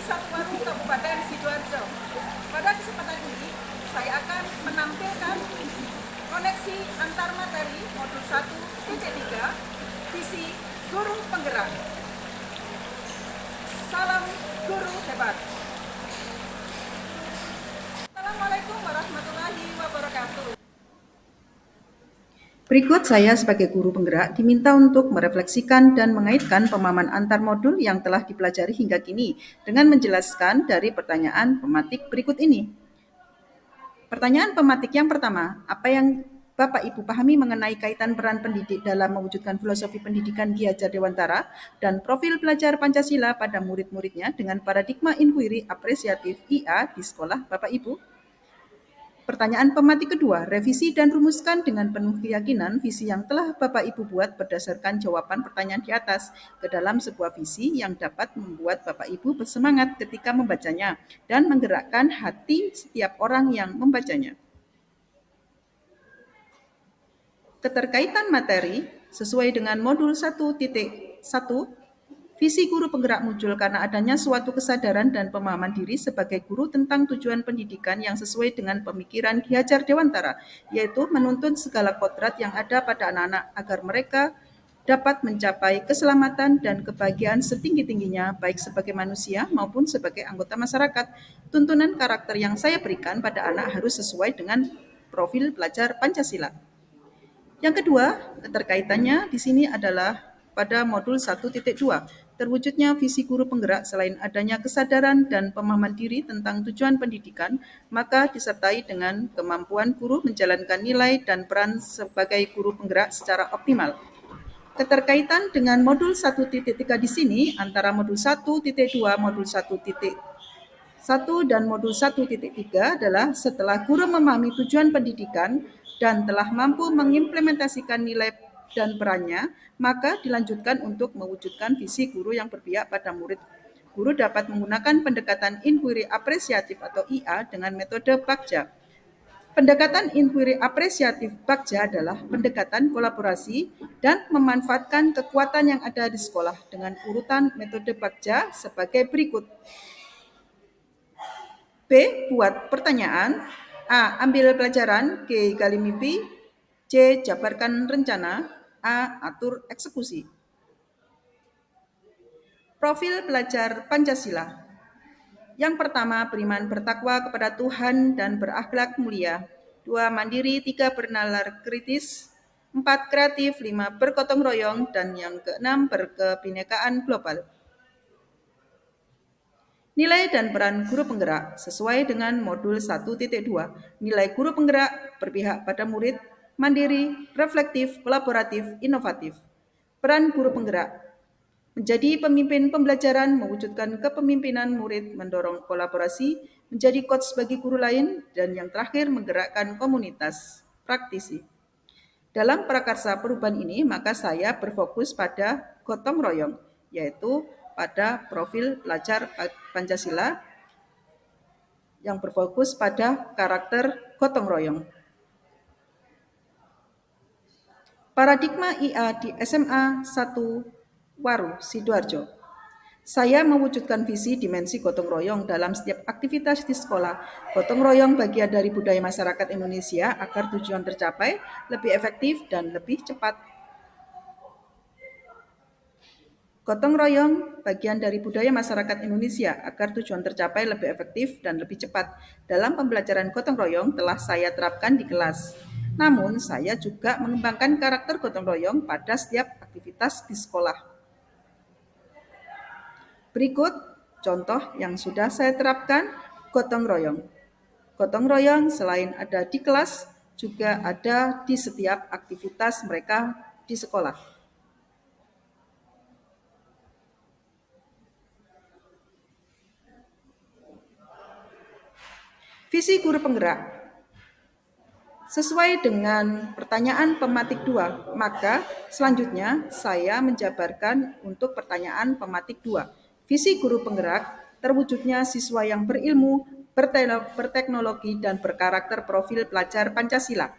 Satuwaru Kabupaten Sidoarjo. Pada kesempatan ini, saya akan menampilkan koneksi antar materi modul 1.3 visi guru penggerak. Salam guru hebat. Assalamualaikum warahmatullahi wabarakatuh. Berikut saya sebagai guru penggerak diminta untuk merefleksikan dan mengaitkan pemahaman antar modul yang telah dipelajari hingga kini dengan menjelaskan dari pertanyaan pematik berikut ini. Pertanyaan pematik yang pertama, apa yang Bapak Ibu pahami mengenai kaitan peran pendidik dalam mewujudkan filosofi pendidikan Ki Hajar Dewantara dan profil pelajar Pancasila pada murid-muridnya dengan paradigma inquiry apresiatif IA di sekolah Bapak Ibu? Pertanyaan pematik kedua, revisi dan rumuskan dengan penuh keyakinan visi yang telah Bapak Ibu buat berdasarkan jawaban pertanyaan di atas ke dalam sebuah visi yang dapat membuat Bapak Ibu bersemangat ketika membacanya dan menggerakkan hati setiap orang yang membacanya. Keterkaitan materi sesuai dengan modul 1.1, visi guru penggerak muncul karena adanya suatu kesadaran dan pemahaman diri sebagai guru tentang tujuan pendidikan yang sesuai dengan pemikiran Ki Hajar Dewantara, yaitu menuntun segala kodrat yang ada pada anak-anak agar mereka dapat mencapai keselamatan dan kebahagiaan setinggi-tingginya baik sebagai manusia maupun sebagai anggota masyarakat. Tuntunan karakter yang saya berikan pada anak harus sesuai dengan profil pelajar Pancasila. Yang kedua, keterkaitannya di sini adalah pada modul 1.2, terwujudnya visi guru penggerak selain adanya kesadaran dan pemahaman diri tentang tujuan pendidikan, maka disertai dengan kemampuan guru menjalankan nilai dan peran sebagai guru penggerak secara optimal. Keterkaitan dengan modul 1.3 di sini antara modul 1.2, modul 1.1 dan modul 1.3 adalah setelah guru memahami tujuan pendidikan dan telah mampu mengimplementasikan nilai dan perannya, maka dilanjutkan untuk mewujudkan visi guru yang berpihak pada murid. Guru dapat menggunakan pendekatan inquiry apresiatif atau IA dengan metode Bagja. Pendekatan inquiry apresiatif Bagja adalah pendekatan kolaborasi dan memanfaatkan kekuatan yang ada di sekolah dengan urutan metode Bagja sebagai berikut. B. Buat pertanyaan. A. Ambil pelajaran. G. Gali mimpi. C. Jabarkan rencana. A. Atur eksekusi. Profil pelajar Pancasila. Yang pertama, beriman bertakwa kepada Tuhan dan berakhlak mulia. 2. Mandiri. 3. Bernalar kritis. 4. Kreatif. 5. Bergotong royong. Dan yang keenam, berkebinekaan global. Nilai dan peran guru penggerak sesuai dengan modul 1.2. Nilai guru penggerak berpihak pada murid, mandiri, reflektif, kolaboratif, inovatif. Peran guru penggerak menjadi pemimpin pembelajaran, mewujudkan kepemimpinan murid, mendorong kolaborasi, menjadi coach bagi guru lain, dan yang terakhir menggerakkan komunitas praktisi. Dalam prakarsa perubahan ini, maka saya berfokus pada gotong royong, yaitu pada profil pelajar Pancasila yang berfokus pada karakter gotong royong. Paradigma IA di SMA 1 Waru, Sidoarjo. Saya mewujudkan visi dimensi gotong royong dalam setiap aktivitas di sekolah. Gotong royong bagian dari budaya masyarakat Indonesia agar tujuan tercapai lebih efektif dan lebih cepat. Gotong royong bagian dari budaya masyarakat Indonesia agar tujuan tercapai lebih efektif dan lebih cepat. Dalam pembelajaran gotong royong telah saya terapkan di kelas. Namun, saya juga mengembangkan karakter gotong royong pada setiap aktivitas di sekolah. Berikut contoh yang sudah saya terapkan gotong royong. Gotong royong selain ada di kelas, juga ada di setiap aktivitas mereka di sekolah. Visi guru penggerak. Sesuai dengan pertanyaan pematik 2, maka selanjutnya saya menjabarkan untuk pertanyaan pematik 2. Visi guru penggerak terwujudnya siswa yang berilmu, berteknologi, dan berkarakter profil pelajar Pancasila.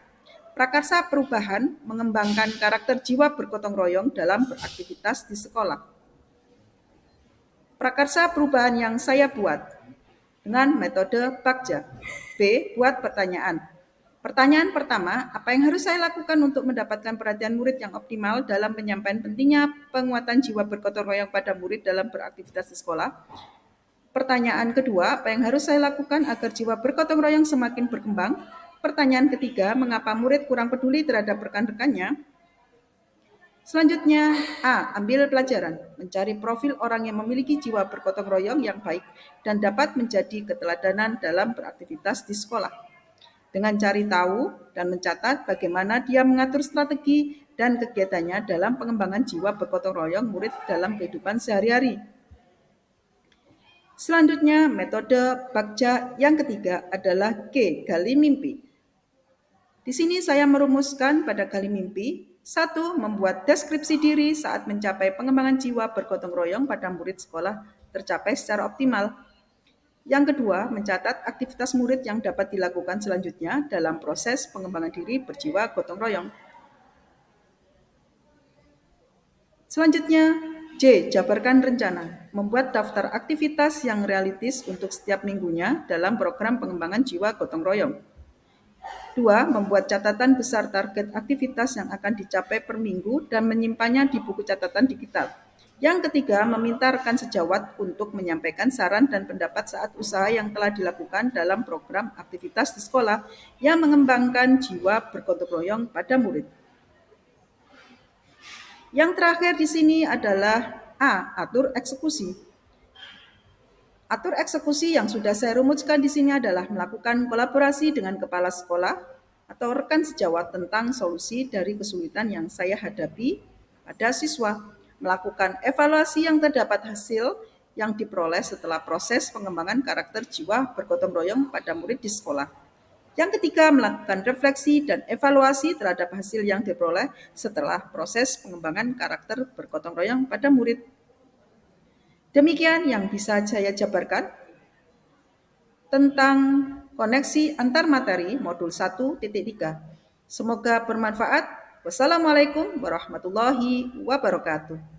Prakarsa perubahan mengembangkan karakter jiwa bergotong royong dalam beraktivitas di sekolah. Prakarsa perubahan yang saya buat dengan metode Bagja. B. Buat pertanyaan. Pertanyaan pertama, apa yang harus saya lakukan untuk mendapatkan perhatian murid yang optimal dalam penyampaian pentingnya penguatan jiwa bergotong royong pada murid dalam beraktivitas di sekolah? Pertanyaan kedua, apa yang harus saya lakukan agar jiwa bergotong royong semakin berkembang? Pertanyaan ketiga, mengapa murid kurang peduli terhadap rekan-rekannya? Selanjutnya, A. Ambil pelajaran, mencari profil orang yang memiliki jiwa bergotong royong yang baik dan dapat menjadi keteladanan dalam beraktivitas di sekolah. Dengan cari tahu dan mencatat bagaimana dia mengatur strategi dan kegiatannya dalam pengembangan jiwa bergotong royong murid dalam kehidupan sehari-hari. Selanjutnya, metode Bagja yang ketiga adalah G. Gali mimpi. Di sini saya merumuskan pada gali mimpi. 1. Membuat deskripsi diri saat mencapai pengembangan jiwa bergotong royong pada murid sekolah tercapai secara optimal. Yang kedua, mencatat aktivitas murid yang dapat dilakukan selanjutnya dalam proses pengembangan diri berjiwa gotong royong. Selanjutnya, J. Jabarkan rencana. Membuat daftar aktivitas yang realistis untuk setiap minggunya dalam program pengembangan jiwa gotong royong. 2. Membuat catatan besar target aktivitas yang akan dicapai per minggu dan menyimpannya di buku catatan digital. Yang ketiga, meminta rekan sejawat untuk menyampaikan saran dan pendapat saat usaha yang telah dilakukan dalam program aktivitas di sekolah yang mengembangkan jiwa bergotong royong pada murid. Yang terakhir di sini adalah A. Atur eksekusi. Atur eksekusi yang sudah saya rumuskan di sini adalah melakukan kolaborasi dengan kepala sekolah atau rekan sejawat tentang solusi dari kesulitan yang saya hadapi pada siswa, melakukan evaluasi yang terdapat hasil yang diperoleh setelah proses pengembangan karakter jiwa bergotong royong pada murid di sekolah. Yang ketiga, melakukan refleksi dan evaluasi terhadap hasil yang diperoleh setelah proses pengembangan karakter bergotong royong pada murid. Demikian yang bisa saya jabarkan tentang koneksi antar materi modul 1.3. Semoga bermanfaat. Wassalamualaikum warahmatullahi wabarakatuh.